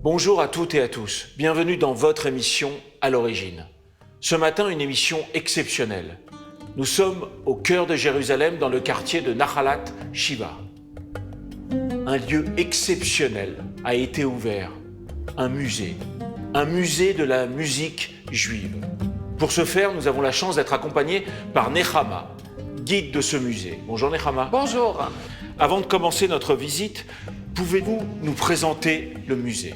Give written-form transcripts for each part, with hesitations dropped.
Bonjour à toutes et à tous, bienvenue dans votre émission À l'origine. Ce matin, une émission exceptionnelle. Nous sommes au cœur de Jérusalem, dans le quartier de Nahalat Shiva. Un lieu exceptionnel a été ouvert, un musée de la musique juive. Pour ce faire, nous avons la chance d'être accompagnés par Nechama, guide de ce musée. Bonjour Nechama. Bonjour. Avant de commencer notre visite, pouvez-vous nous présenter le musée ?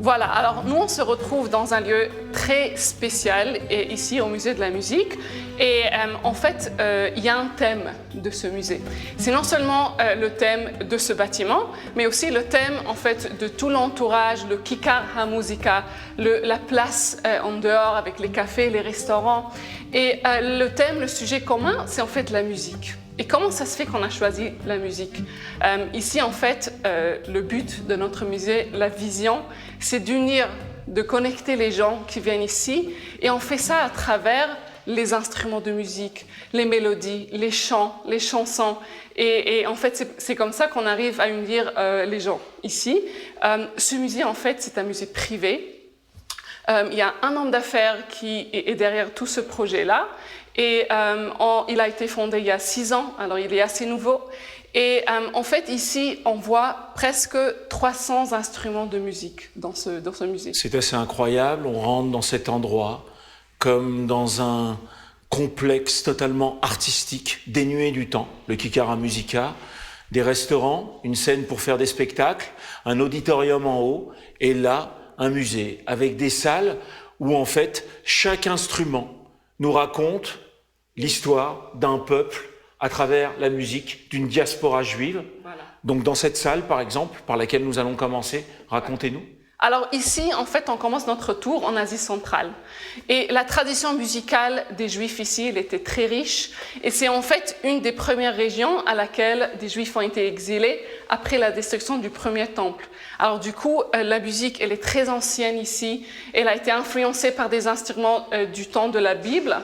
Voilà, alors nous on se retrouve dans un lieu très spécial et ici au musée de la musique et en fait il y a un thème de ce musée. C'est non seulement le thème de ce bâtiment mais aussi le thème en fait de tout l'entourage, le Kikar HaMuzika, la place en dehors avec les cafés, les restaurants et le thème, le sujet commun c'est en fait la musique. Et comment ça se fait qu'on a choisi la musique ? Ici, en fait, le but de notre musée, la vision, c'est d'unir, de connecter les gens qui viennent ici. Et on fait ça à travers les instruments de musique, les mélodies, les chants, les chansons. Et en fait, c'est comme ça qu'on arrive à unir les gens ici. Ce musée, en fait, c'est un musée privé. Il y a un homme d'affaires qui est derrière tout ce projet-là. Et il a été fondé il y a 6 ans, alors il est assez nouveau. Et en fait, ici, on voit presque 300 instruments de musique dans ce musée. C'est assez incroyable, on rentre dans cet endroit comme dans un complexe totalement artistique, dénué du temps, le Kikar HaMuzika, des restaurants, une scène pour faire des spectacles, un auditorium en haut, et là, un musée avec des salles où en fait, chaque instrument nous raconte l'histoire d'un peuple à travers la musique d'une diaspora juive. Voilà. Donc dans cette salle, par exemple, par laquelle nous allons commencer, racontez-nous. Alors ici, en fait, on commence notre tour en Asie centrale. Et la tradition musicale des Juifs ici, elle était très riche. Et c'est en fait une des premières régions à laquelle des Juifs ont été exilés après la destruction du premier temple. Alors du coup, la musique, elle est très ancienne ici. Elle a été influencée par des instruments du temps de la Bible.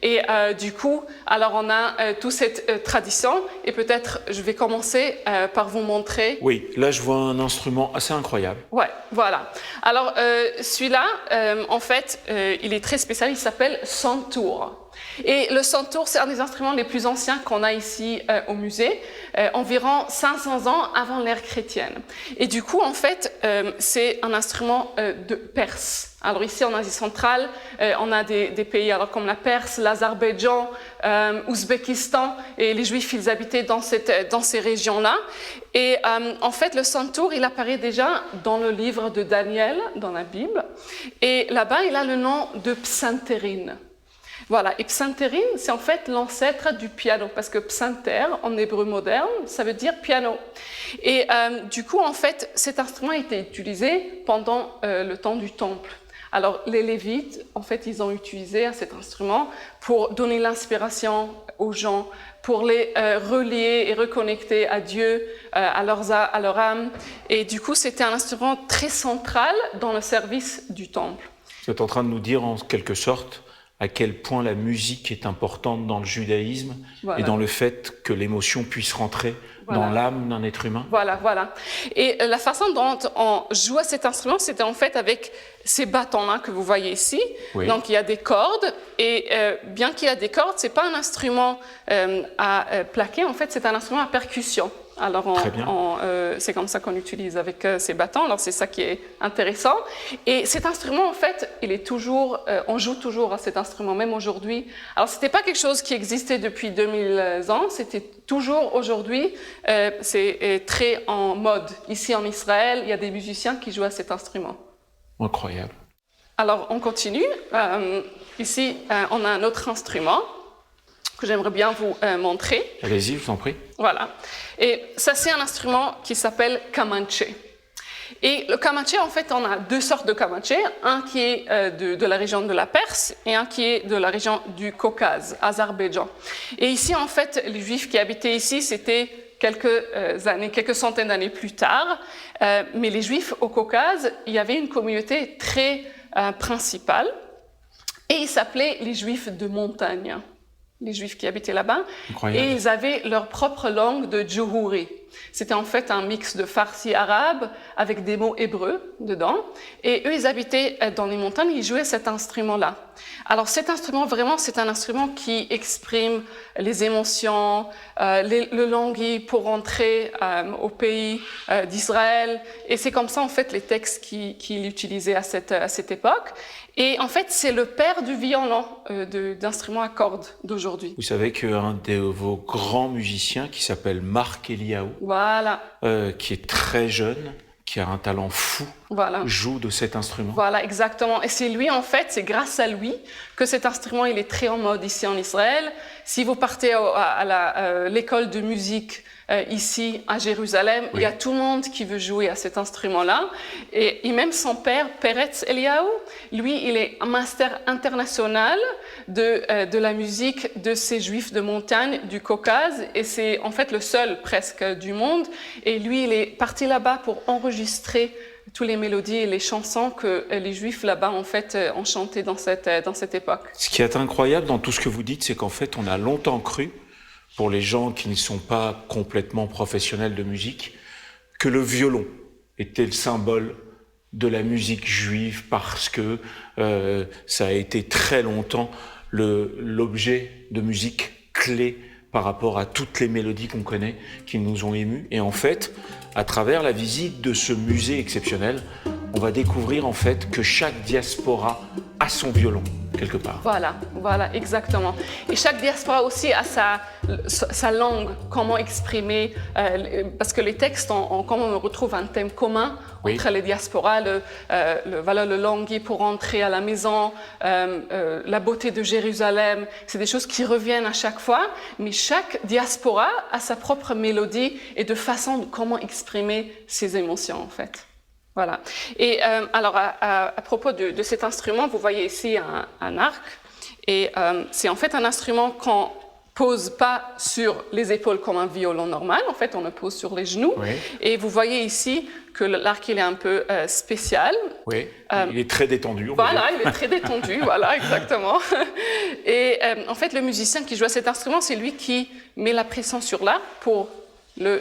Et du coup, alors on a toute cette tradition. Et peut-être, je vais commencer par vous montrer. Oui, là je vois un instrument assez incroyable. Ouais, voilà. Alors celui-là, en fait, il est très spécial. Il s'appelle santour. Et le santour, c'est un des instruments les plus anciens qu'on a ici au musée, environ 500 ans avant l'ère chrétienne. Et du coup, en fait, c'est un instrument de Perse. Alors ici, en Asie centrale, on a des pays alors, comme la Perse, l'Azerbaïdjan, Ouzbékistan, et les Juifs, ils habitaient dans ces régions-là. Et en fait, le santour, il apparaît déjà dans le livre de Daniel, dans la Bible. Et là-bas, il a le nom de psantérine. Voilà, et psantérine, c'est en fait l'ancêtre du piano, parce que psanter, en hébreu moderne, ça veut dire piano. Et du coup, en fait, cet instrument a été utilisé pendant le temps du temple. Alors, les Lévites, en fait, ils ont utilisé cet instrument pour donner l'inspiration aux gens, pour les relier et reconnecter à Dieu, à leur âme. Et du coup, c'était un instrument très central dans le service du temple. Vous êtes en train de nous dire, en quelque sorte, à quel point la musique est importante dans le judaïsme voilà. Et dans le fait que l'émotion puisse rentrer voilà. Dans l'âme d'un être humain. Voilà, voilà. Et la façon dont on joue à cet instrument, c'était en fait avec ces bâtons-là que vous voyez ici. Oui. Donc il y a des cordes, et bien qu'il y a des cordes, c'est pas un instrument à plaquer, en fait c'est un instrument à percussion. Alors c'est comme ça qu'on utilise avec ces bâtons, alors c'est ça qui est intéressant. Et cet instrument en fait, il est toujours, on joue toujours à cet instrument, même aujourd'hui. Alors c'était pas quelque chose qui existait depuis 2000 ans, c'était toujours aujourd'hui, c'est très en mode. Ici en Israël, il y a des musiciens qui jouent à cet instrument. Incroyable. Alors on continue, ici on a un autre instrument que j'aimerais bien vous montrer. Allez-y, je vous en prie. Voilà. Et ça, c'est un instrument qui s'appelle kamanché. Et le kamanché, en fait, on a 2 sortes de kamanché. Un qui est de la région de la Perse et un qui est de la région du Caucase, Azerbaïdjan. Et ici, en fait, les Juifs qui habitaient ici, c'était quelques centaines d'années plus tard. Mais les Juifs au Caucase, il y avait une communauté très principale. Et ils s'appelaient les Juifs de montagne. Les Juifs qui habitaient là-bas, et ils avaient leur propre langue de Djohouri. C'était en fait un mix de farsi arabe avec des mots hébreux dedans. Et eux, ils habitaient dans les montagnes, ils jouaient cet instrument-là. Alors cet instrument, vraiment, c'est un instrument qui exprime les émotions, le languis pour rentrer au pays d'Israël. Et c'est comme ça, en fait, les textes qu'il utilisait à cette époque. Et en fait, c'est le père du violon, d'instruments à cordes d'aujourd'hui. Vous savez qu'un de vos grands musiciens, qui s'appelle Marc Eliaou, Voilà. qui est très jeune, qui a un talent fou, joue de cet instrument. Voilà, exactement. Et c'est lui, en fait, c'est grâce à lui que cet instrument, il est très en mode ici en Israël. Si vous partez à l'école de musique ici à Jérusalem, il y a tout le monde qui veut jouer à cet instrument-là. Et même son père, Peretz Eliaou, lui, il est un master international de la musique de ces juifs de montagne du Caucase. Et c'est en fait le seul presque du monde. Et lui, il est parti là-bas pour enregistrer toutes les mélodies et les chansons que les Juifs là-bas en fait ont chantées dans cette époque. Ce qui est incroyable dans tout ce que vous dites, c'est qu'en fait, on a longtemps cru, pour les gens qui ne sont pas complètement professionnels de musique, que le violon était le symbole de la musique juive parce que ça a été très longtemps l'objet de musique clé par rapport à toutes les mélodies qu'on connaît, qui nous ont émus. Et en fait, à travers la visite de ce musée exceptionnel, on va découvrir en fait que chaque diaspora a son violon, quelque part. Voilà, exactement. Et chaque diaspora aussi a sa langue, comment exprimer, parce que les textes, comment on retrouve un thème commun entre les diasporas, le languis pour rentrer à la maison, la beauté de Jérusalem, c'est des choses qui reviennent à chaque fois, mais chaque diaspora a sa propre mélodie et de façon de comment exprimer ses émotions en fait. Voilà. Et alors, à propos de cet instrument, vous voyez ici un arc. Et c'est en fait un instrument qu'on pose pas sur les épaules comme un violon normal. En fait, on le pose sur les genoux. Oui. Et vous voyez ici que l'arc, il est un peu spécial. Oui, il est très détendu. Voilà, il est très détendu. Voilà, exactement. Et en fait, le musicien qui joue à cet instrument, c'est lui qui met la pression sur l'arc pour le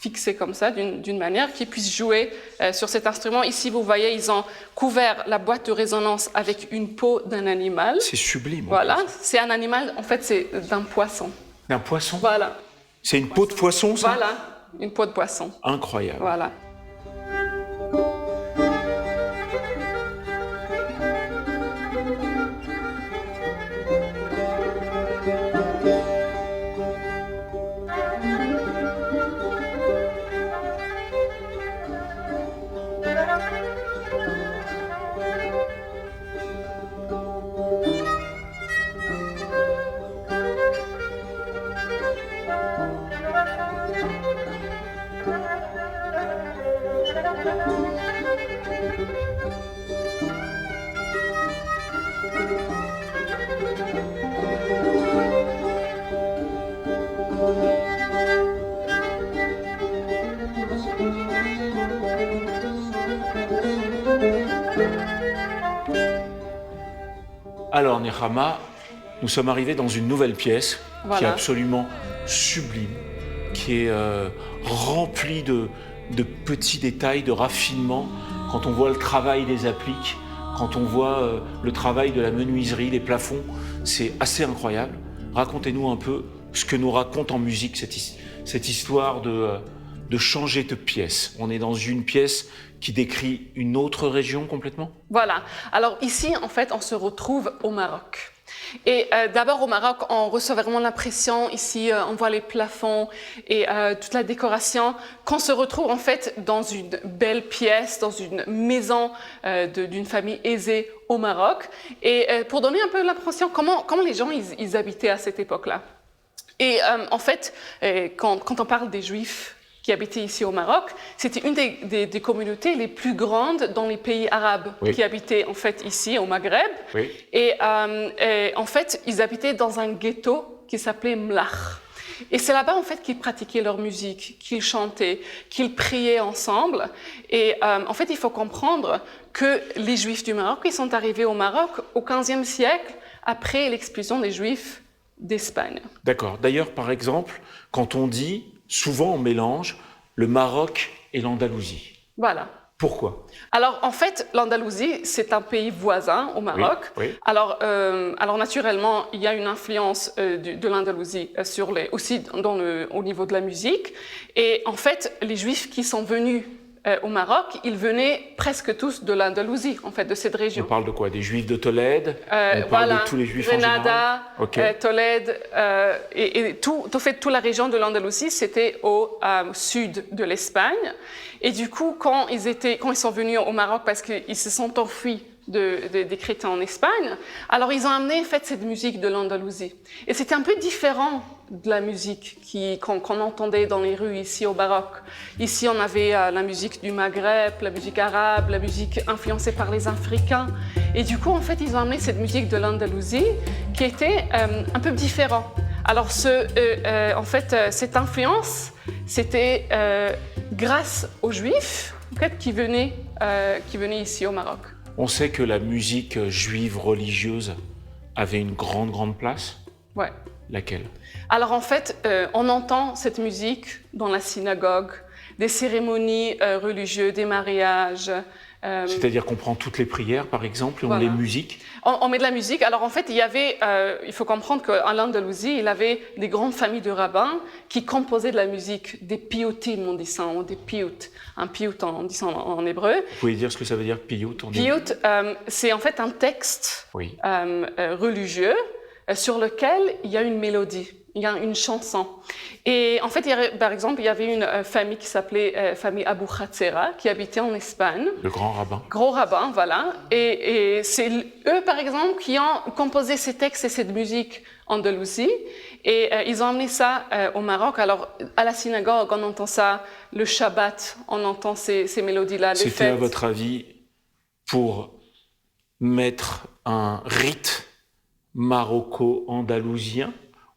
fixé comme ça, d'une manière qui puisse jouer sur cet instrument. Ici, vous voyez, ils ont couvert la boîte de résonance avec une peau d'un animal. C'est sublime. Voilà, c'est un animal, en fait, c'est d'un poisson. D'un poisson? Voilà. C'est une peau de poisson, ça? Voilà, une peau de poisson. Incroyable. Voilà. Alors, Nechama, nous sommes arrivés dans une nouvelle pièce qui est absolument sublime, qui est remplie de petits détails, de raffinement. Quand on voit le travail des appliques, quand on voit le travail de la menuiserie, les plafonds, c'est assez incroyable. Racontez-nous un peu ce que nous raconte en musique cette histoire de changer de pièce. On est dans une pièce qui décrit une autre région complètement? Voilà. Alors ici, en fait, on se retrouve au Maroc. Et d'abord au Maroc, on reçoit vraiment l'impression, ici on voit les plafonds et toute la décoration, qu'on se retrouve en fait dans une belle pièce, dans une maison d'une famille aisée au Maroc. Et pour donner un peu l'impression, comment les gens ils habitaient à cette époque-là. Et en fait, quand on parle des Juifs qui habitaient ici au Maroc, c'était une des communautés les plus grandes dans les pays arabes qui habitaient en fait ici au Maghreb. Oui. Et en fait, ils habitaient dans un ghetto qui s'appelait Mlach. Et c'est là-bas en fait qu'ils pratiquaient leur musique, qu'ils chantaient, qu'ils priaient ensemble. Et en fait, il faut comprendre que les Juifs du Maroc, ils sont arrivés au Maroc au XVe siècle après l'expulsion des Juifs d'Espagne. D'accord. D'ailleurs, par exemple, quand on dit souvent on mélange le Maroc et l'Andalousie. Voilà. Pourquoi? Alors, en fait, l'Andalousie, c'est un pays voisin au Maroc. Oui, oui. Alors naturellement, il y a une influence de l'Andalousie aussi au niveau de la musique. Et en fait, les Juifs qui sont venus au Maroc, ils venaient presque tous de l'Andalousie, en fait, de cette région. On parle de quoi? Des Juifs de Tolède? On parle Voilà, de tous les Juifs Grenada, en général? Tolède, et toute la région de l'Andalousie, c'était au sud de l'Espagne. Et du coup, quand ils sont venus au Maroc parce qu'ils se sont enfuis des chrétiens en Espagne, alors ils ont amené en fait cette musique de l'Andalousie. Et c'était un peu différent de la musique qu'on entendait dans les rues ici au Maroc. Ici, on avait la musique du Maghreb, la musique arabe, la musique influencée par les Africains. Et du coup, en fait, ils ont amené cette musique de l'Andalousie qui était un peu différente. Alors, en fait, cette influence, c'était grâce aux Juifs en fait, qui venaient ici au Maroc. On sait que la musique juive religieuse avait une grande place. Ouais. Laquelle? Alors en fait, on entend cette musique dans la synagogue, des cérémonies religieuses, des mariages. C'est-à-dire qu'on prend toutes les prières, par exemple, et on Voilà. les musique. On met de la musique. Alors en fait, il faut comprendre qu'en Andalousie, il y avait des grandes familles de rabbins qui composaient de la musique, des piyutim, on dit ça, ou des piyut. Un piyut, on dit ça en hébreu. Vous pouvez dire ce que ça veut dire, piyut? Piyut, c'est en fait un texte Oui. religieux sur lequel il y a une mélodie. Il y a une chanson. Et en fait, par exemple, il y avait une famille qui s'appelait famille Abu Khatsera, qui habitait en Espagne. Le grand rabbin. Gros rabbin, voilà. Et c'est eux, par exemple, qui ont composé ces textes et cette musique en Andalousie. Et ils ont amené ça au Maroc. Alors, à la synagogue, on entend ça. Le Shabbat, on entend ces mélodies-là. C'était, à votre avis, pour mettre un rite maroco-andalousien,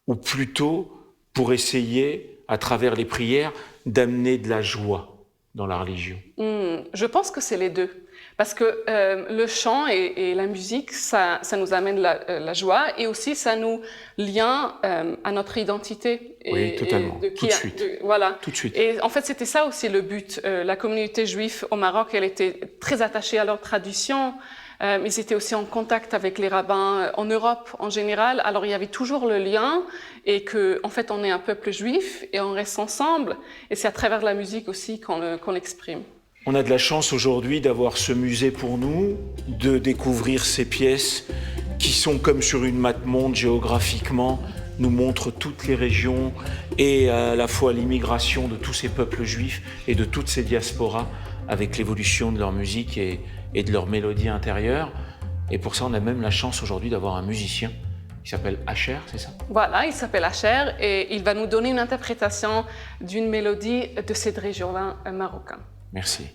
ou plutôt pour essayer, à travers les prières, d'amener de la joie dans la religion? Je pense que c'est les deux. Parce que le chant et la musique, ça nous amène la joie et aussi ça nous lien à notre identité. Oui, totalement. Tout de suite. Voilà. Tout de suite. Et en fait, c'était ça aussi le but. La communauté juive au Maroc, elle était très attachée à leur tradition. Ils étaient aussi en contact avec les rabbins en Europe en général. Alors il y avait toujours le lien et que, en fait, on est un peuple juif et on reste ensemble. Et c'est à travers la musique aussi qu'on l'exprime. On a de la chance aujourd'hui d'avoir ce musée pour nous, de découvrir ces pièces qui sont comme sur une map monde géographiquement, nous montrent toutes les régions et à la fois l'immigration de tous ces peuples juifs et de toutes ces diasporas avec l'évolution de leur musique et de leur mélodie intérieure. Et pour ça, on a même la chance aujourd'hui d'avoir un musicien qui s'appelle Asher, c'est ça? Voilà, il s'appelle Asher et il va nous donner une interprétation d'une mélodie de cette région-là marocaine. Merci.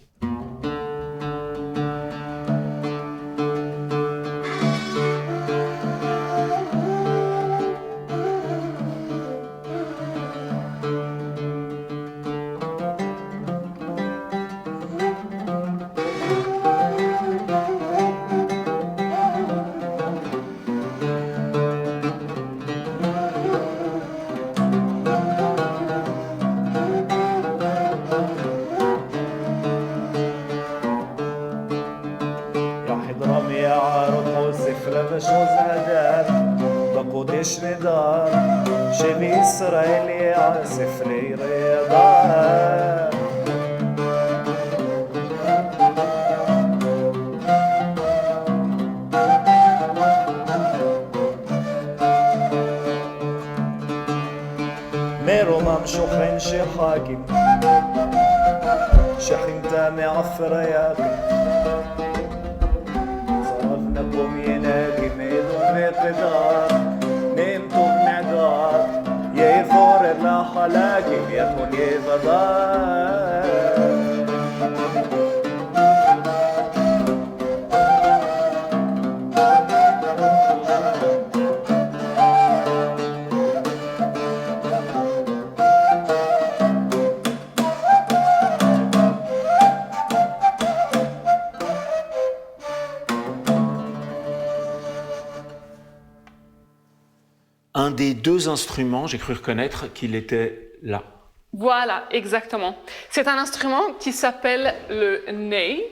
Un des deux instruments, j'ai cru reconnaître qu'il était là. Voilà, exactement. C'est un instrument qui s'appelle le ney.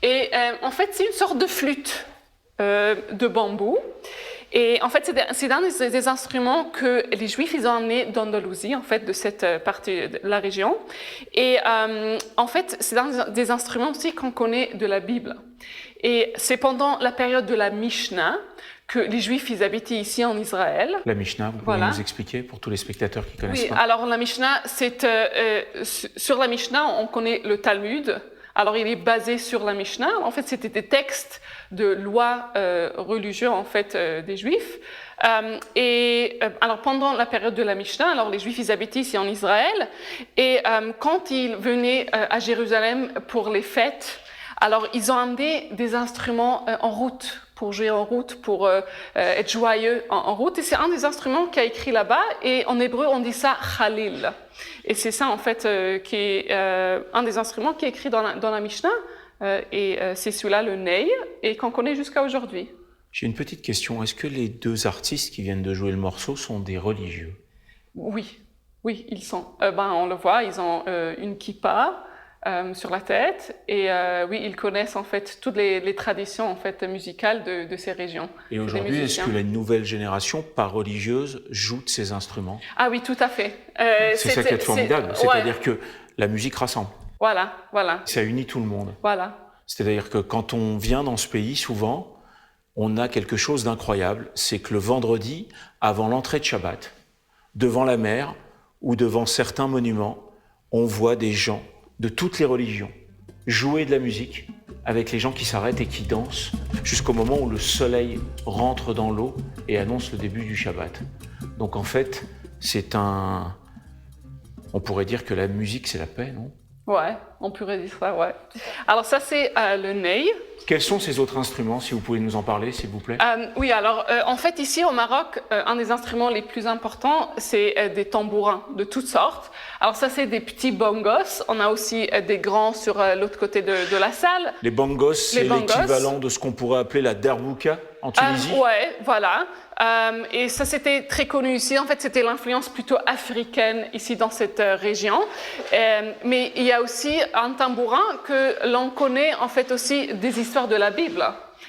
Et en fait, c'est une sorte de flûte de bambou. Et en fait, c'est un des instruments que les Juifs ils ont amenés d'Andalousie, en fait, de cette partie de la région. Et en fait, c'est un des instruments aussi qu'on connaît de la Bible. Et c'est pendant la période de la Mishnah que les Juifs ils habitaient ici en Israël. La Mishnah, vous pouvez nous expliquer pour tous les spectateurs qui connaissent pas? Oui, alors la Mishnah, sur la Mishnah, on connaît le Talmud. Alors, il est basé sur la Mishnah. En fait, c'était des textes de lois religieux en fait des Juifs. Alors, pendant la période de la Mishnah, alors les Juifs ils habitaient ici en Israël, et quand ils venaient à Jérusalem pour les fêtes, alors ils ont amené des instruments en route pour jouer en route, pour être joyeux en route. Et c'est un des instruments qui a écrit là-bas. Et en hébreu, on dit ça Khalil. Et c'est ça, en fait, qui est un des instruments qui est écrit dans la Mishnah. Et c'est celui-là, le ney, et qu'on connaît jusqu'à aujourd'hui. J'ai une petite question. Est-ce que les deux artistes qui viennent de jouer le morceau sont des religieux? Oui, ils sont. On le voit, ils ont une kippa sur la tête, et oui, ils connaissent en fait toutes les traditions en fait musicales de ces régions. Et aujourd'hui, est-ce que la nouvelle génération, pas religieuse, joue de ces instruments? Ah oui, tout à fait. C'est ça qui est formidable, c'est-à-dire que la musique rassemble. Voilà. Ça unit tout le monde. Voilà. C'est-à-dire que quand on vient dans ce pays, souvent, on a quelque chose d'incroyable, c'est que le vendredi, avant l'entrée de Shabbat, devant la mer ou devant certains monuments, on voit des gens de toutes les religions jouer de la musique avec les gens qui s'arrêtent et qui dansent jusqu'au moment où le soleil rentre dans l'eau et annonce le début du Shabbat. Donc en fait, on pourrait dire que la musique c'est la paix, non? Ouais, on pourrait dire ça, ouais. Alors ça c'est le ney. Quels sont ces autres instruments, si vous pouvez nous en parler, s'il vous plaît? Oui, alors en fait ici au Maroc, un des instruments les plus importants, c'est des tambourins de toutes sortes. Alors ça c'est des petits bongos, on a aussi des grands sur l'autre côté de la salle. Les bongos, c'est l'équivalent de ce qu'on pourrait appeler la derbouka en Tunisie? Ouais, voilà. Et ça c'était très connu ici, en fait c'était l'influence plutôt africaine ici dans cette région. Mais il y a aussi un tambourin que l'on connaît en fait aussi des histoires de la Bible.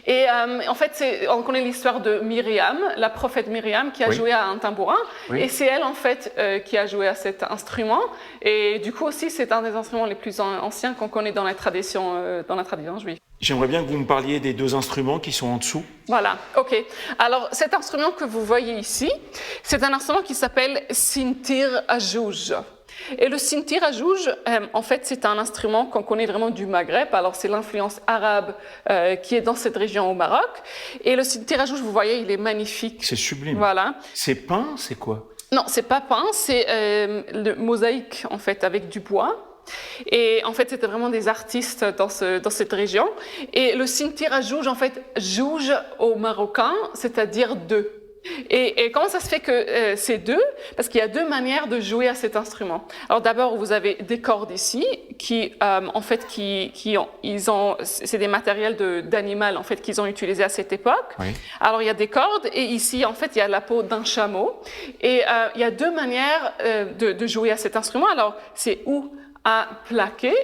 Et en fait, on connaît l'histoire de Myriam, la prophète Myriam, qui a joué à un tambourin. Oui. Et c'est elle, en fait, qui a joué à cet instrument. Et du coup aussi, c'est un des instruments les plus anciens qu'on connaît dans la tradition juive. J'aimerais bien que vous me parliez des deux instruments qui sont en dessous. Voilà, ok. Alors, cet instrument que vous voyez ici, c'est un instrument qui s'appelle Sintir Ajouj. Et le sintir ajouj, en fait, c'est un instrument qu'on connaît vraiment du Maghreb. Alors, c'est l'influence arabe qui est dans cette région au Maroc. Et le sintir ajouj, vous voyez, il est magnifique. C'est sublime. Voilà. C'est peint, c'est quoi? Non, c'est pas peint, c'est le mosaïque, en fait, avec du bois. Et en fait, c'était vraiment des artistes dans cette région. Et le sintir ajouj, en fait, jouj au marocain, c'est-à-dire deux. Et comment ça se fait que c'est deux? Parce qu'il y a deux manières de jouer à cet instrument. Alors d'abord, vous avez des cordes ici qui, en fait, c'est des matériels d'animal en fait qu'ils ont utilisés à cette époque. Oui. Alors il y a des cordes et ici, en fait, il y a la peau d'un chameau. Et il y a deux manières de jouer à cet instrument. Alors c'est ou à plaquer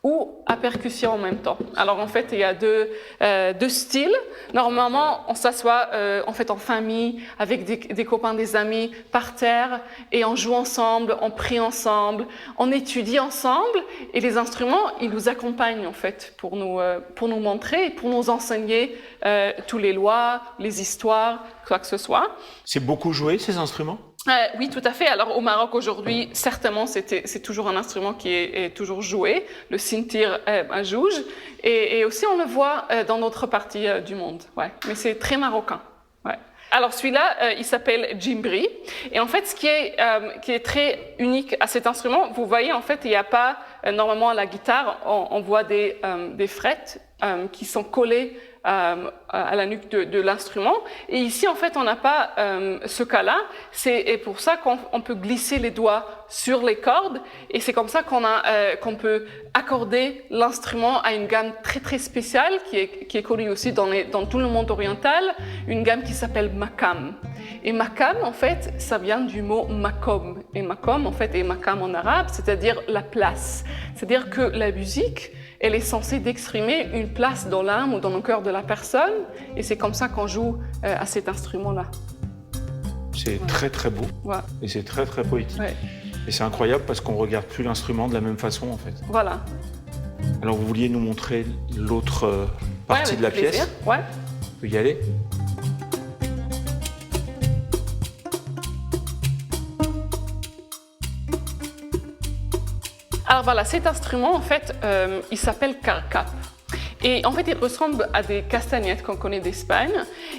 ou à percussion en même temps. Alors en fait, il y a deux styles. Normalement, on s'assoit en fait en famille, avec des copains, des amis, par terre, et on joue ensemble, on prie ensemble, on étudie ensemble, et les instruments, ils nous accompagnent en fait pour nous montrer, pour nous enseigner toutes les lois, les histoires, quoi que ce soit. C'est beaucoup joué ces instruments? Oui, tout à fait. Alors au Maroc aujourd'hui, certainement, c'est toujours un instrument qui est toujours joué, le sintir ajouj, et aussi on le voit dans d'autres parties du monde. Ouais. Mais c'est très marocain. Ouais. Alors celui-là, il s'appelle djimbri, et en fait, ce qui est très unique à cet instrument, vous voyez, en fait, il n'y a pas normalement à la guitare, on voit des frettes qui sont collées à la nuque de l'instrument. Et ici, en fait, on n'a pas ce cas-là. C'est pour ça qu'on peut glisser les doigts sur les cordes. Et c'est comme ça qu'on peut accorder l'instrument à une gamme très, très spéciale qui est connue aussi dans tout le monde oriental, une gamme qui s'appelle makam. Et makam, en fait, ça vient du mot makom, et makom, en fait, et makam en arabe, c'est-à-dire la place. C'est-à-dire que la musique, elle est censée d'exprimer une place dans l'âme ou dans le cœur de la personne, et c'est comme ça qu'on joue à cet instrument-là. C'est très très beau, et c'est très très poétique. Et c'est incroyable parce qu'on ne regarde plus l'instrument de la même façon en fait. Voilà. Alors vous vouliez nous montrer l'autre partie de la pièce? Ouais. On peut y aller? Alors voilà, cet instrument, en fait, il s'appelle carcap. Et en fait, il ressemble à des castagnettes qu'on connaît d'Espagne.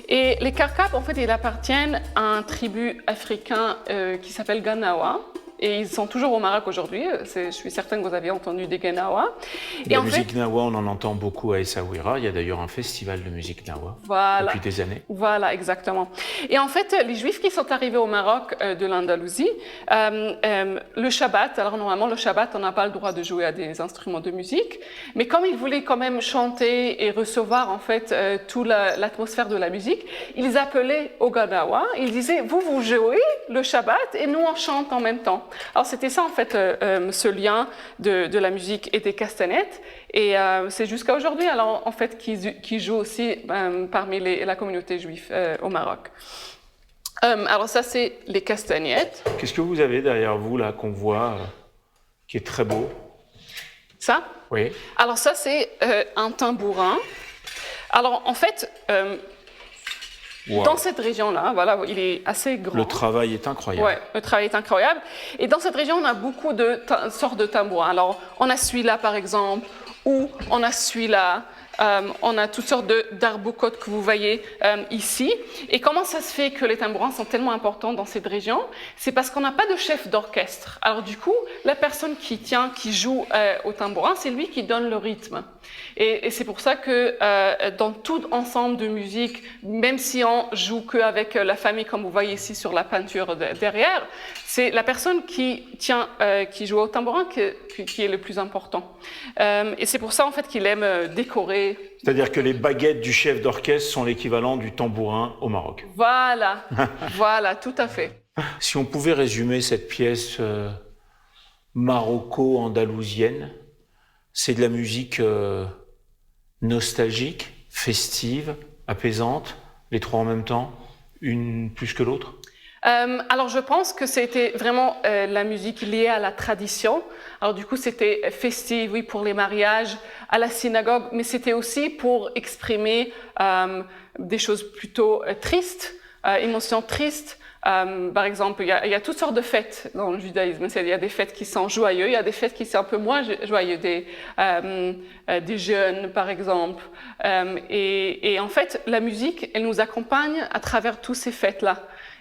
Et les carcaps, en fait, ils appartiennent à un tribu africain qui s'appelle Ganawa. Et ils sont toujours au Maroc aujourd'hui. Je suis certaine que vous avez entendu des Ganawa. La musique Gnawa, on en entend beaucoup à Essaouira. Il y a d'ailleurs un festival de musique Gnawa depuis des années. Voilà, exactement. Et en fait, les Juifs qui sont arrivés au Maroc de l'Andalousie, le Shabbat, alors normalement le Shabbat, on n'a pas le droit de jouer à des instruments de musique, mais comme ils voulaient quand même chanter et recevoir en fait toute l'atmosphère de la musique, ils appelaient au Ganawa, ils disaient vous jouez le Shabbat et nous on chante en même temps. Alors c'était ça en fait ce lien de la musique et des castagnettes, et c'est jusqu'à aujourd'hui alors en fait qui joue aussi parmi la communauté juive au Maroc. Alors ça c'est les castagnettes. Qu'est-ce que vous avez derrière vous là qu'on voit qui est très beau? Ça? Oui. Alors ça c'est un tambourin. Alors en fait dans cette région-là, voilà, il est assez grand. Le travail est incroyable. Oui, le travail est incroyable. Et dans cette région, on a beaucoup de sortes de tambourins. Alors, on a celui-là, par exemple, ou on a celui-là. On a toutes sortes d'arboucotes que vous voyez ici. Et comment ça se fait que les tambourins sont tellement importants dans cette région? C'est parce qu'on n'a pas de chef d'orchestre. Alors du coup, la personne qui joue au tambourin, c'est lui qui donne le rythme. Et c'est pour ça que dans tout ensemble de musique, même si on joue qu'avec la famille, comme vous voyez ici sur la peinture derrière, c'est la personne qui joue au tambourin qui est le plus important. Et c'est pour ça en fait qu'il aime décorer. C'est-à-dire que les baguettes du chef d'orchestre sont l'équivalent du tambourin au Maroc. Voilà, voilà, tout à fait. Si on pouvait résumer cette pièce maroco-andalousienne, c'est de la musique nostalgique, festive, apaisante, les trois en même temps, une plus que l'autre? Alors je pense que c'était vraiment la musique liée à la tradition. Alors du coup c'était festif, oui, pour les mariages, à la synagogue, mais c'était aussi pour exprimer des choses plutôt tristes, émotions tristes. Par exemple, il y a toutes sortes de fêtes dans le judaïsme. Il y a des fêtes qui sont joyeuses, il y a des fêtes qui sont un peu moins joyeuses, des jeûnes par exemple. Et en fait, la musique, elle nous accompagne à travers toutes ces fêtes-là.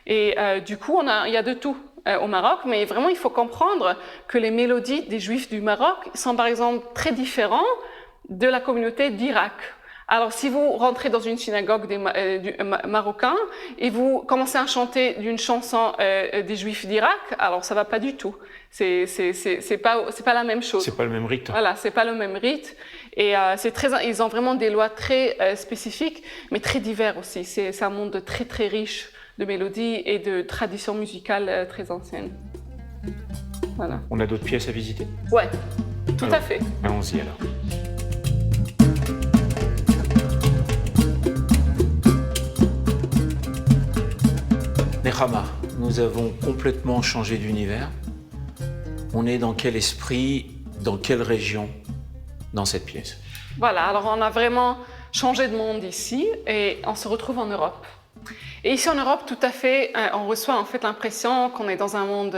Et du coup, il y a de tout au Maroc, mais vraiment, il faut comprendre que les mélodies des Juifs du Maroc sont par exemple très différentes de la communauté d'Irak. Alors, si vous rentrez dans une synagogue du marocain et vous commencez à chanter d'une chanson des Juifs d'Irak, alors ça va pas du tout. C'est pas la même chose. C'est pas le même rite. Voilà, c'est pas le même rite. Et ils ont vraiment des lois très spécifiques, mais très divers aussi. C'est un monde très très riche de mélodies et de traditions musicales très anciennes. Voilà. On a d'autres pièces à visiter? Ouais, tout à fait. Allons-y alors. Nechama, nous avons complètement changé d'univers. On est dans quel esprit, dans quelle région, dans cette pièce? Voilà, alors on a vraiment changé de monde ici et on se retrouve en Europe. Et ici en Europe, tout à fait, on reçoit en fait l'impression qu'on est dans un monde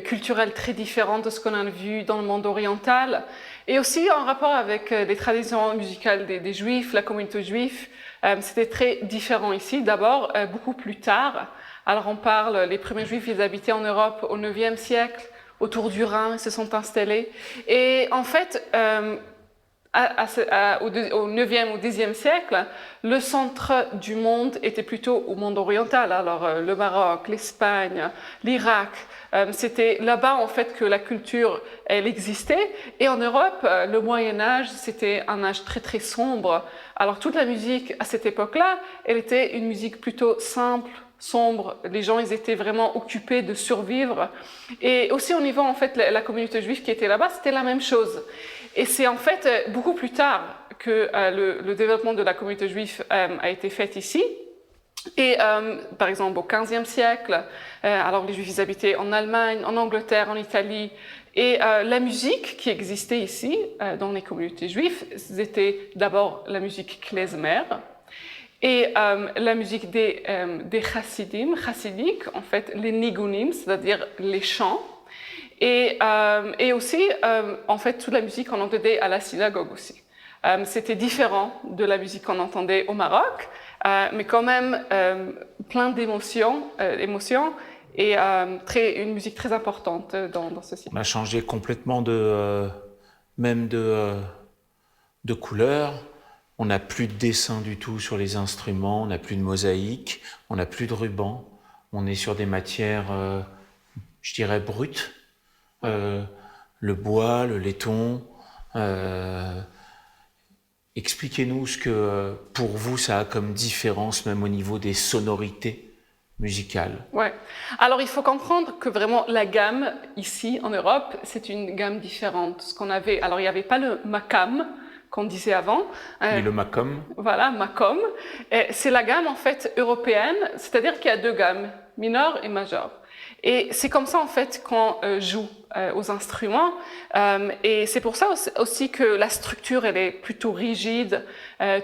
culturel très différent de ce qu'on a vu dans le monde oriental, et aussi en rapport avec les traditions musicales des Juifs, la communauté juive. C'était très différent ici. D'abord, beaucoup plus tard. Alors on parle, les premiers Juifs, ils habitaient en Europe au IXe siècle, autour du Rhin, ils se sont installés. Et en fait, au IXe ou Xe siècle, le centre du monde était plutôt au monde oriental. Alors le Maroc, l'Espagne, l'Irak, c'était là-bas en fait que la culture elle existait. Et en Europe, le Moyen Âge, c'était un âge très très sombre. Alors toute la musique à cette époque-là, elle était une musique plutôt simple, sombre. Les gens, ils étaient vraiment occupés de survivre. Et aussi au niveau, en fait, la communauté juive qui était là-bas, c'était la même chose. Et c'est en fait beaucoup plus tard que le développement de la communauté juive a été fait ici. Et par exemple au XVe siècle, alors les Juifs ils habitaient en Allemagne, en Angleterre, en Italie, et la musique qui existait ici dans les communautés juives, c'était d'abord la musique klezmer et la musique des chassidiques, en fait les nigunim, c'est-à-dire les chants, et aussi en fait toute la musique qu'on entendait à la synagogue aussi. C'était différent de la musique qu'on entendait au Maroc, mais quand même plein d'émotions et une musique très importante dans ce site. On a changé complètement même de couleur. On n'a plus de dessin du tout sur les instruments, on n'a plus de mosaïque, on n'a plus de ruban. On est sur des matières, je dirais, brutes. Le bois, le laiton. Expliquez-nous ce que, pour vous, ça a comme différence, même au niveau des sonorités musicales. Ouais. Alors, il faut comprendre que vraiment la gamme ici en Europe, c'est une gamme différente. Ce qu'on avait, alors il n'y avait pas le makam qu'on disait avant. Et le makom. Voilà, makom. C'est la gamme en fait européenne, c'est-à-dire qu'il y a deux gammes, mineure et majeure. Et c'est comme ça en fait qu'on joue aux instruments et c'est pour ça aussi que la structure elle est plutôt rigide,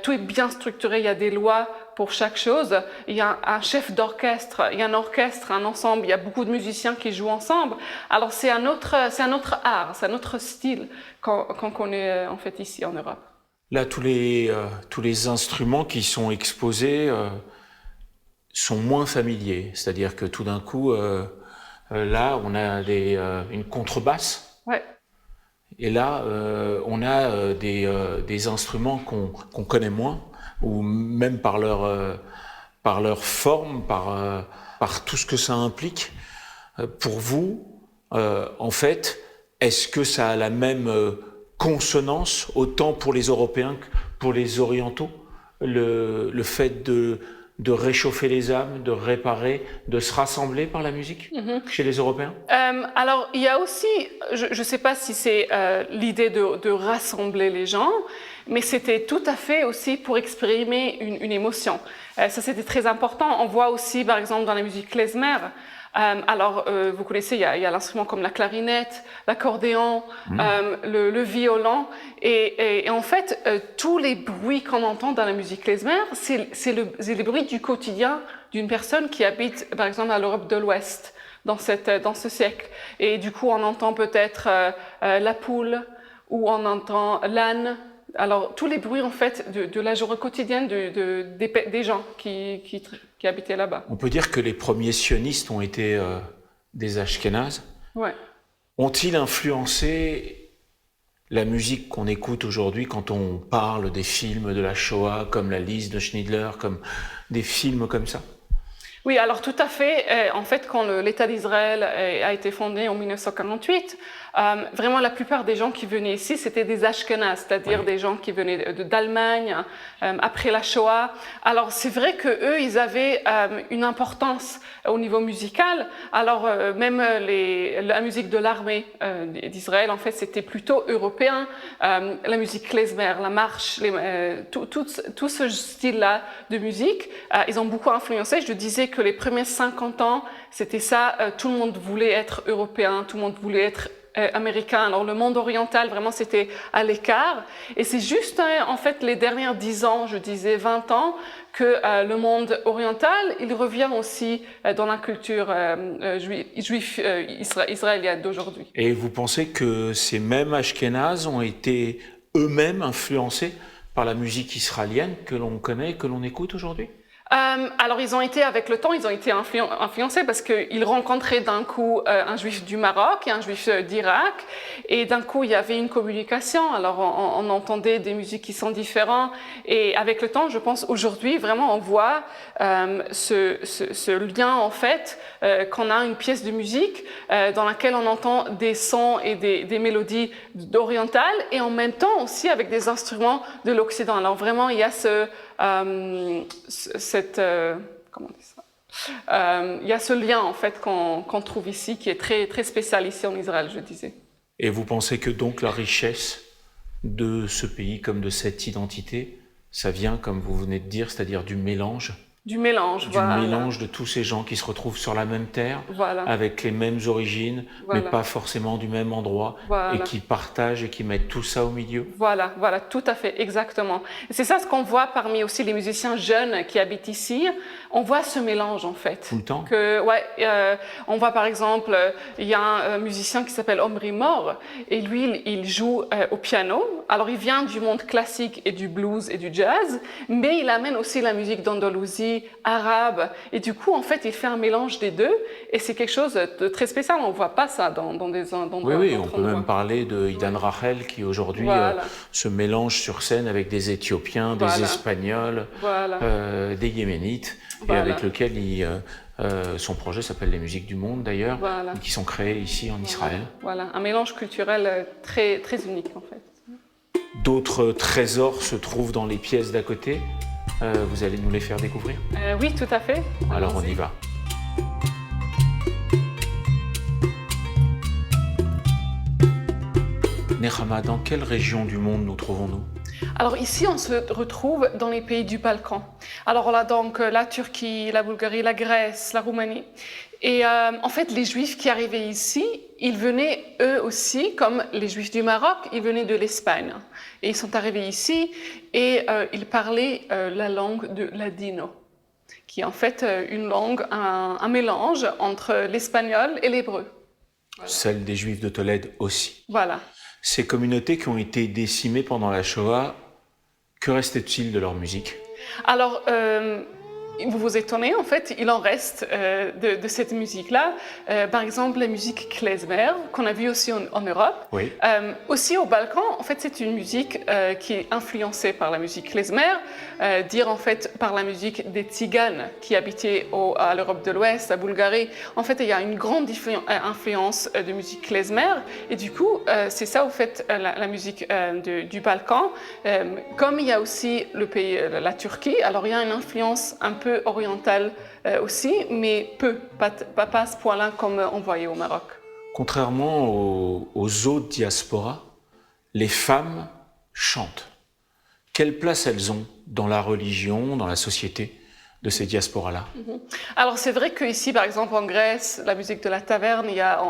tout est bien structuré, il y a des lois pour chaque chose, il y a un chef d'orchestre, il y a un orchestre, un ensemble, il y a beaucoup de musiciens qui jouent ensemble. Alors c'est un autre art, c'est un autre style qu'on connaît en fait ici en Europe. Là tous les instruments qui sont exposés sont moins familiers, c'est-à-dire que tout d'un coup là, on a une contrebasse. Ouais. Et là, on a des instruments qu'on connaît moins, ou même par leur forme, par tout ce que ça implique. Pour vous, en fait, est-ce que ça a la même consonance, autant pour les Européens que pour les Orientaux, le fait de réchauffer les âmes, de réparer, de se rassembler par la musique chez les Européens? Alors, il y a aussi, je ne sais pas si c'est l'idée de rassembler les gens, mais c'était tout à fait aussi pour exprimer une émotion. Ça, c'était très important. On voit aussi, par exemple, dans la musique klezmer, alors, vous connaissez, il y a l'instrument comme la clarinette, l'accordéon, le violon, et en fait, tous les bruits qu'on entend dans la musique klezmer, c'est les bruits du quotidien d'une personne qui habite, par exemple, à l'Europe de l'Ouest, dans ce siècle. Et du coup, on entend peut-être la poule, ou on entend l'âne. Alors, tous les bruits, en fait, de la journée quotidienne des gens qui habitaient là-bas. On peut dire que les premiers sionistes ont été des Ashkénazes. Ouais. Ont-ils influencé la musique qu'on écoute aujourd'hui quand on parle des films de la Shoah, comme La Liste de Schindler, comme des films comme ça? Oui, alors tout à fait. En fait, quand l'État d'Israël a été fondé en 1948, vraiment la plupart des gens qui venaient ici, c'était des Ashkénazes, c'est-à-dire des gens qui venaient d'Allemagne après la Shoah. Alors c'est vrai que eux, ils avaient une importance au niveau musical. Alors même la musique de l'armée d'Israël, en fait, c'était plutôt européen. La musique klezmer, la marche, tout ce style-là de musique, ils ont beaucoup influencé. Je disais que les premiers 50 ans, c'était ça, tout le monde voulait être européen, tout le monde voulait être américain. Alors le monde oriental, vraiment, c'était à l'écart. Et c'est juste, en fait, les dernières 10 ans, je disais 20 ans, que le monde oriental, il revient aussi dans la culture juive israélienne d'aujourd'hui. Et vous pensez que ces mêmes Ashkénazes ont été eux-mêmes influencés par la musique israélienne que l'on connaît, que l'on écoute aujourd'hui? Alors, ils ont été, avec le temps, ils ont été influencés parce qu'ils rencontraient d'un coup un juif du Maroc et un juif d'Irak. Et d'un coup, il y avait une communication. Alors, on entendait des musiques qui sont différentes. Et avec le temps, je pense, aujourd'hui, vraiment, on voit ce lien, en fait, qu'on a une pièce de musique dans laquelle on entend des sons et des mélodies orientales et en même temps aussi avec des instruments de l'Occident. Alors, vraiment, il y a comment on dit ça? Il y a ce lien en fait qu'on trouve ici qui est très, très spécial ici en Israël, je disais. Et vous pensez que donc la richesse de ce pays comme de cette identité, ça vient, comme vous venez de dire, c'est-à-dire du mélange Voilà. mélange de tous ces gens qui se retrouvent sur la même terre, Voilà. avec les mêmes origines, Voilà. mais pas forcément du même endroit, Voilà. et qui partagent et qui mettent tout ça au milieu. Voilà, voilà, tout à fait, exactement. Et c'est ça ce qu'on voit parmi aussi les musiciens jeunes qui habitent ici. On voit ce mélange en fait. Tout le temps. On voit par exemple, il y a un musicien qui s'appelle Omri Mor, et lui, il joue au piano. Alors il vient du monde classique et du blues et du jazz, mais il amène aussi la musique d'Andalousie, arabe, et du coup, en fait, il fait un mélange des deux, et c'est quelque chose de très spécial. On ne voit pas ça dans des endroits. Oui, on peut même parler de Idan Rachel qui aujourd'hui se mélange sur scène avec des Éthiopiens, des Espagnols, des Yéménites, et avec lequel son projet s'appelle Les Musiques du Monde d'ailleurs, qui sont créées ici en Israël. Voilà, un mélange culturel très, très unique en fait. D'autres trésors se trouvent dans les pièces d'à côté. Vous allez nous les faire découvrir? Oui, tout à fait. Alors on y va. Nechama, dans quelle région du monde nous trouvons-nous? Alors ici, on se retrouve dans les pays du Balkan. Alors on a donc la Turquie, la Bulgarie, la Grèce, la Roumanie. Et en fait, les Juifs qui arrivaient ici, ils venaient eux aussi, comme les Juifs du Maroc, ils venaient de l'Espagne. Et ils sont arrivés ici et ils parlaient la langue de ladino, qui est en fait une langue, un mélange entre l'espagnol et l'hébreu. Voilà. Celle des Juifs de Tolède aussi. Voilà. Ces communautés qui ont été décimées pendant la Shoah, que restait-il de leur musique? Alors, vous vous étonnez, en fait, il en reste de cette musique-là. Par exemple, la musique klezmer, qu'on a vue aussi en Europe. Oui. Aussi au Balkan, en fait, c'est une musique qui est influencée par la musique klezmer, dire en fait par la musique des Tziganes qui habitaient à l'Europe de l'Ouest, à Bulgarie. En fait, il y a une grande influence de musique klezmer, et du coup, c'est ça, au fait, la musique du Balkan. Comme il y a aussi le pays, la Turquie, alors il y a une influence un peu orientale aussi, mais pas à ce point-là comme on voyait au Maroc. Contrairement aux autres diasporas, les femmes chantent. Quelle place elles ont dans la religion, dans la société de ces diasporas-là? Alors c'est vrai qu'ici, par exemple en Grèce, la musique de la taverne,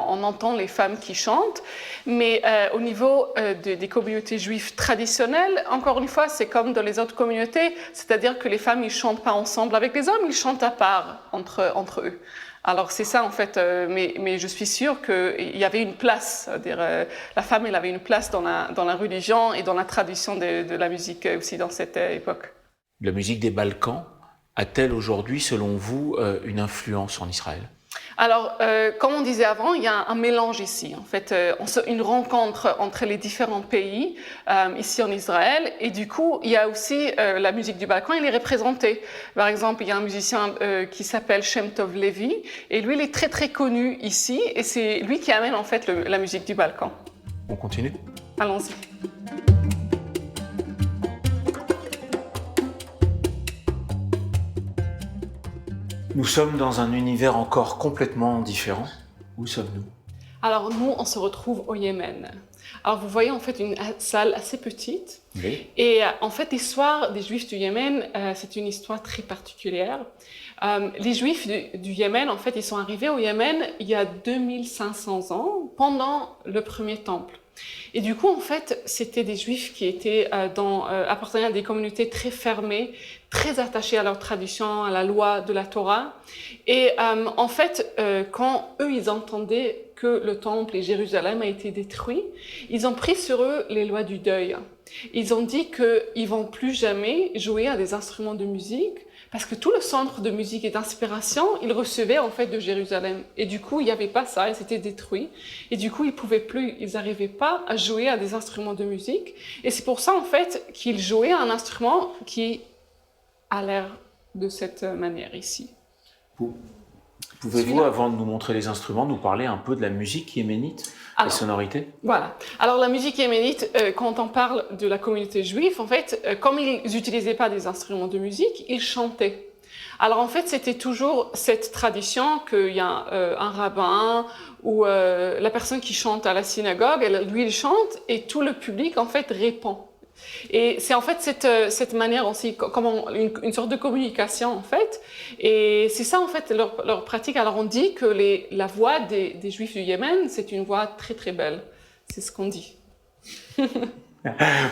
on entend les femmes qui chantent, mais au niveau des communautés juives traditionnelles, encore une fois, c'est comme dans les autres communautés, c'est-à-dire que les femmes, ils chantent pas ensemble avec les hommes, ils chantent à part entre eux. Alors c'est ça en fait, mais je suis sûre qu'il y avait une place, c'est-à-dire la femme, elle avait une place dans la religion et dans la tradition de la musique aussi dans cette époque. La musique des Balkans a-t-elle aujourd'hui, selon vous, une influence en Israël? Alors, comme on disait avant, il y a un mélange ici. En fait, une rencontre entre les différents pays ici en Israël. Et du coup, il y a aussi la musique du Balkan, elle est représentée. Par exemple, il y a un musicien qui s'appelle Shem Tov Levi. Et lui, il est très, très connu ici. Et c'est lui qui amène en fait la musique du Balkan. On continue? Allons-y. Nous sommes dans un univers encore complètement différent. Où sommes-nous? Alors nous, on se retrouve au Yémen. Alors vous voyez en fait une salle assez petite. Oui. Et en fait, l'histoire des Juifs du Yémen, c'est une histoire très particulière. Les Juifs du Yémen, en fait, ils sont arrivés au Yémen il y a 2500 ans, pendant le premier temple. Et du coup, en fait, c'était des Juifs qui étaient appartenant à des communautés très fermées, très attachés à leur tradition, à la loi de la Torah. Et en fait, quand eux, ils entendaient que le temple et Jérusalem a été détruit, ils ont pris sur eux les lois du deuil. Ils ont dit qu'ils vont plus jamais jouer à des instruments de musique, parce que tout le centre de musique et d'inspiration, ils recevaient en fait de Jérusalem. Et du coup, il n'y avait pas ça, ils étaient détruits. Et du coup, ils pouvaient plus, ils n'arrivaient pas à jouer à des instruments de musique. Et c'est pour ça en fait qu'ils jouaient à un instrument qui a l'air de cette manière ici. Pouvez-vous, avant de nous montrer les instruments, nous parler un peu de la musique yéménite, les sonorités? Voilà. Alors la musique yéménite, quand on parle de la communauté juive, en fait, comme ils n'utilisaient pas des instruments de musique, ils chantaient. Alors en fait, c'était toujours cette tradition qu'il y a un rabbin ou la personne qui chante à la synagogue, lui, il chante et tout le public en fait répond. Et c'est en fait cette manière aussi, comme une sorte de communication en fait. Et c'est ça en fait leur pratique. Alors on dit que la voix des Juifs du Yémen, c'est une voix très très belle. C'est ce qu'on dit.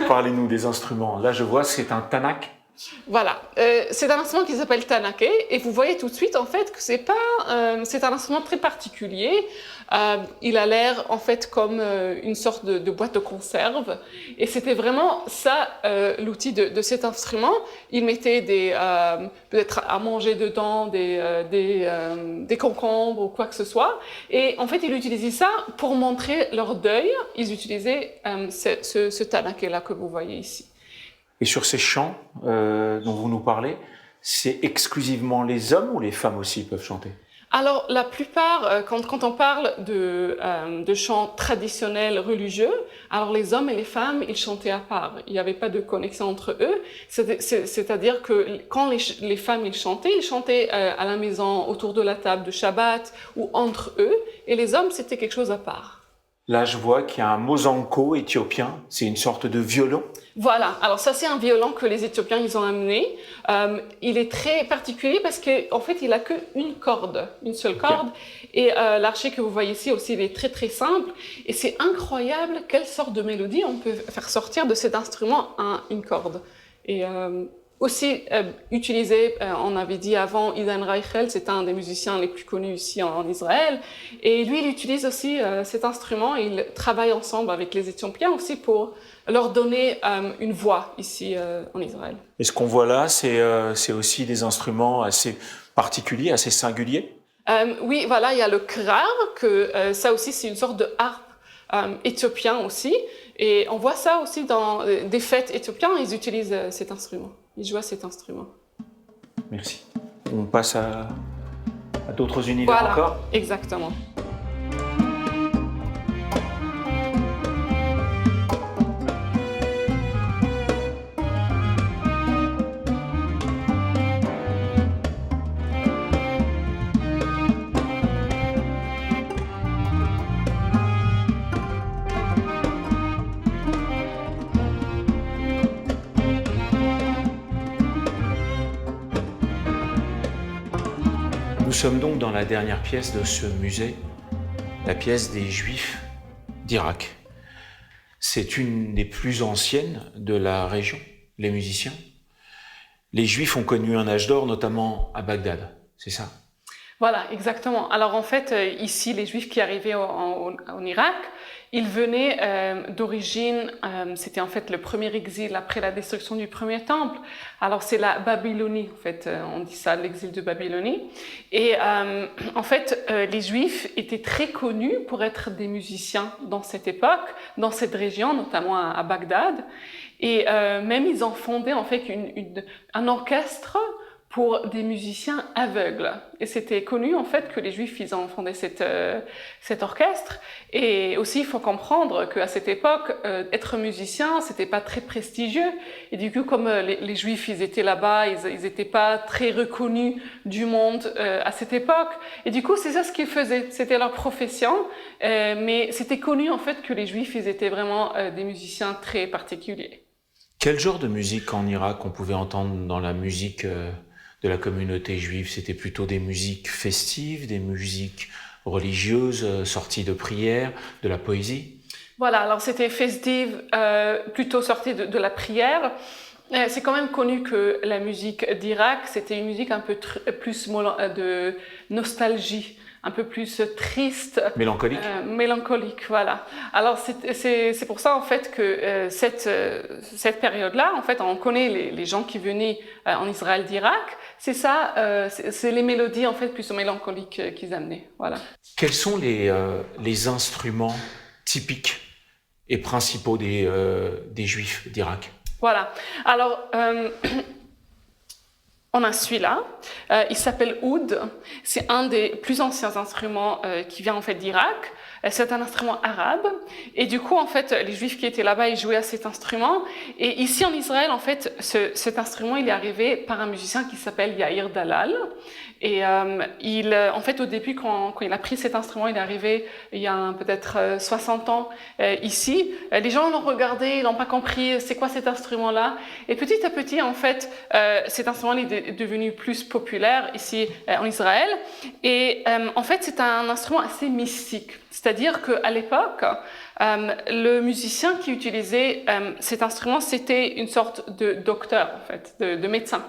Parlez-nous des instruments. Là, je vois, c'est un tanak. Voilà, c'est un instrument qui s'appelle tanaké et vous voyez tout de suite en fait que c'est un instrument très particulier. Il a l'air en fait comme une sorte de boîte de conserve et c'était vraiment ça l'outil de cet instrument. Il mettait peut-être à manger dedans des concombres ou quoi que ce soit et en fait il utilisait ça pour montrer leur deuil. Ils utilisaient ce tanaké là que vous voyez ici. Et sur ces chants dont vous nous parlez, c'est exclusivement les hommes ou les femmes aussi peuvent chanter? Alors, la plupart, quand on parle de chants traditionnels religieux, alors les hommes et les femmes, ils chantaient à part. Il n'y avait pas de connexion entre eux. C'est-à-dire que quand les femmes, ils chantaient à la maison, autour de la table de Shabbat ou entre eux, et les hommes, c'était quelque chose à part. Là, je vois qu'il y a un mozanko éthiopien, c'est une sorte de violon. Voilà, alors ça c'est un violon que les Éthiopiens ils ont amené. Il est très particulier parce qu'en fait il a qu'une corde, une seule corde. Et l'archet que vous voyez ici aussi il est très très simple. Et c'est incroyable quelle sorte de mélodie on peut faire sortir de cet instrument à une corde. Et aussi utilisé, on avait dit avant, Idan Reichel, c'est un des musiciens les plus connus ici en Israël. Et lui il utilise aussi cet instrument. Il travaille ensemble avec les Éthiopiens aussi pour leur donner une voix ici en Israël. Et ce qu'on voit là, c'est aussi des instruments assez particuliers, assez singuliers. Oui, voilà, il y a le krar, ça aussi c'est une sorte de harpe éthiopien aussi. Et on voit ça aussi dans des fêtes éthiopiennes, ils utilisent cet instrument. Ils jouent à cet instrument. Merci. On passe à d'autres univers voilà, encore. Exactement. Nous sommes donc dans la dernière pièce de ce musée, la pièce des Juifs d'Irak. C'est une des plus anciennes de la région, les musiciens. Les Juifs ont connu un âge d'or, notamment à Bagdad, c'est ça? Voilà, exactement. Alors en fait, ici, les Juifs qui arrivaient en Irak, ils venaient d'origine, c'était en fait le premier exil après la destruction du premier temple. Alors c'est la Babylonie, en fait, on dit ça, l'exil de Babylonie. Et en fait, les Juifs étaient très connus pour être des musiciens dans cette époque, dans cette région, notamment à Bagdad. Et même ils ont fondé en fait un orchestre pour des musiciens aveugles. Et c'était connu en fait que les Juifs ils ont fondé cet orchestre. Et aussi il faut comprendre qu'à cette époque être musicien c'était pas très prestigieux. Et du coup comme les Juifs ils étaient là-bas, ils étaient pas très reconnus du monde à cette époque. Et du coup c'est ça ce qu'ils faisaient, c'était leur profession. Mais c'était connu en fait que les Juifs ils étaient vraiment des musiciens très particuliers. Quel genre de musique en Irak on pouvait entendre dans la musique de la communauté juive? C'était plutôt des musiques festives, des musiques religieuses, sorties de prières, de la poésie? Voilà, alors c'était festive, plutôt sortie de la prière. C'est quand même connu que la musique d'Irak, c'était une musique un peu plus de nostalgie, un peu plus triste. Mélancolique? Mélancolique, voilà. Alors c'est pour ça en fait que cette période-là, en fait, on connaît les gens qui venaient en Israël d'Irak. C'est ça, c'est les mélodies en fait plus mélancoliques qu'ils amenaient, voilà. Quels sont les instruments typiques et principaux des Juifs d'Irak? Voilà. Alors on a celui-là, il s'appelle oud, c'est un des plus anciens instruments qui vient en fait d'Irak. C'est un instrument arabe. Et du coup, en fait, les Juifs qui étaient là-bas, ils jouaient à cet instrument. Et ici, en Israël, en fait, cet instrument, il est arrivé par un musicien qui s'appelle Yair Dalal. Et en fait, au début, quand il a pris cet instrument, il est arrivé il y a peut-être 60 ans ici. Les gens l'ont regardé, ils n'ont pas compris c'est quoi cet instrument-là. Et petit à petit, en fait, cet instrument est devenu plus populaire ici en Israël. Et en fait, c'est un instrument assez mystique. C'est-à-dire qu'à l'époque, le musicien qui utilisait cet instrument, c'était une sorte de docteur, en fait, de médecin.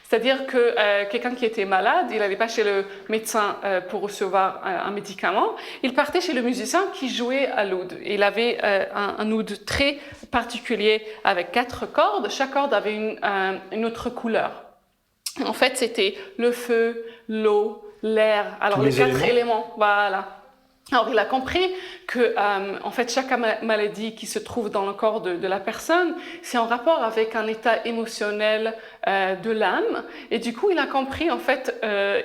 C'est-à-dire que quelqu'un qui était malade, il n'allait pas chez le médecin pour recevoir un médicament, il partait chez le musicien qui jouait à l'oud. Il avait un oud très particulier avec 4 cordes, chaque corde avait une autre couleur. En fait, c'était le feu, l'eau, l'air, alors les 4 éléments, voilà. Alors, il a compris que, en fait, chaque maladie qui se trouve dans le corps de la personne, c'est en rapport avec un état émotionnel de l'âme. Et du coup, il a compris, en fait,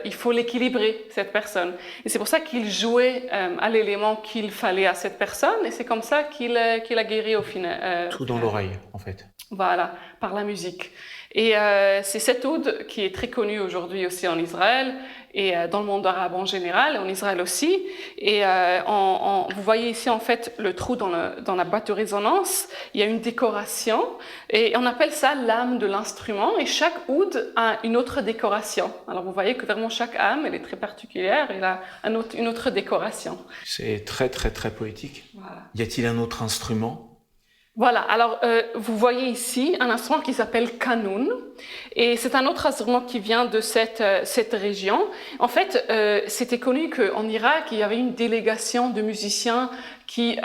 il faut l'équilibrer, cette personne. Et c'est pour ça qu'il jouait à l'élément qu'il fallait à cette personne. Et c'est comme ça qu'il a guéri au final. Tout dans l'oreille, en fait. Voilà, par la musique. Et c'est cet oud qui est très connu aujourd'hui aussi en Israël et dans le monde arabe en général, en Israël aussi. Et vous voyez ici en fait le trou dans la boîte de résonance. Il y a une décoration et on appelle ça l'âme de l'instrument. Et chaque oud a une autre décoration. Alors vous voyez que vraiment chaque âme, elle est très particulière. Elle a une autre décoration. C'est très très très poétique. Voilà. Y a-t-il un autre instrument ? Voilà, alors vous voyez ici un instrument qui s'appelle kanoun et c'est un autre instrument qui vient de cette région. En fait, c'était connu qu'en Irak, il y avait une délégation de musiciens qui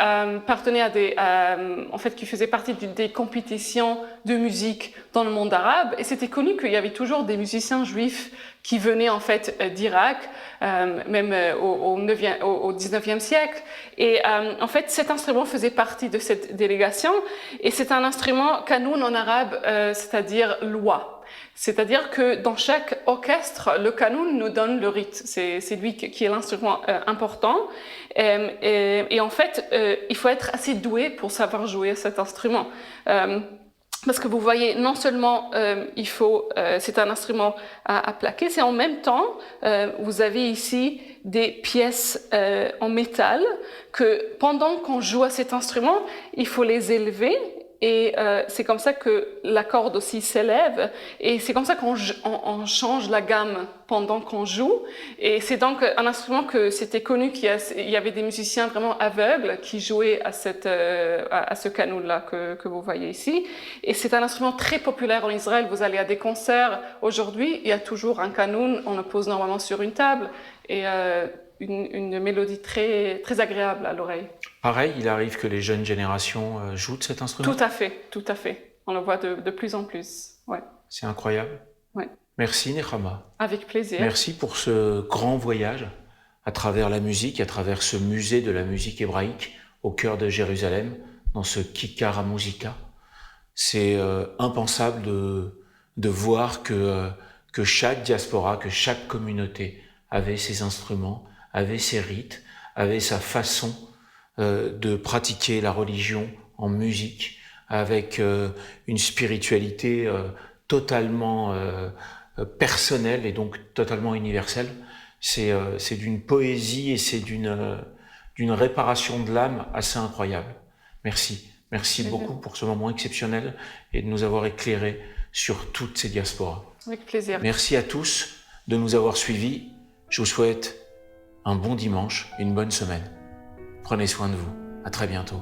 partenaient en fait, qui faisaient partie des compétitions de musique dans le monde arabe et c'était connu qu'il y avait toujours des musiciens juifs qui venaient en fait d'Irak, même au 19e siècle. Et en fait, cet instrument faisait partie de cette délégation. Et c'est un instrument kanoun en arabe, c'est-à-dire loi. C'est-à-dire que dans chaque orchestre, le kanoun nous donne le rythme. C'est lui qui est l'instrument important. Et en fait, il faut être assez doué pour savoir jouer cet instrument. Parce que vous voyez, non seulement c'est un instrument à plaquer, c'est en même temps, vous avez ici des pièces en métal que pendant qu'on joue à cet instrument, il faut les élever. Et c'est comme ça que la corde aussi s'élève et c'est comme ça qu'on change la gamme pendant qu'on joue et c'est donc un instrument que c'était connu qu'il y avait des musiciens vraiment aveugles qui jouaient à ce kanoun-là que vous voyez ici et c'est un instrument très populaire en Israël. Vous allez à des concerts aujourd'hui, il y a toujours un kanoun, on le pose normalement sur une table et une mélodie très, très agréable à l'oreille. Pareil, il arrive que les jeunes générations jouent de cet instrument ? Tout à fait. On le voit de plus en plus. Ouais. C'est incroyable. Ouais. Merci Nechama. Avec plaisir. Merci pour ce grand voyage à travers la musique, à travers ce musée de la musique hébraïque au cœur de Jérusalem, dans ce Kikar HaMuzika. C'est impensable de voir que chaque diaspora, que chaque communauté avait ses instruments, avait ses rites, avait sa façon de pratiquer la religion en musique, avec une spiritualité totalement personnelle et donc totalement universelle. C'est d'une poésie et c'est d'une réparation de l'âme assez incroyable. Merci. Merci beaucoup pour ce moment exceptionnel et de nous avoir éclairés sur toutes ces diasporas. Avec plaisir. Merci à tous de nous avoir suivis. Je vous souhaite un bon dimanche, une bonne semaine. Prenez soin de vous. À très bientôt.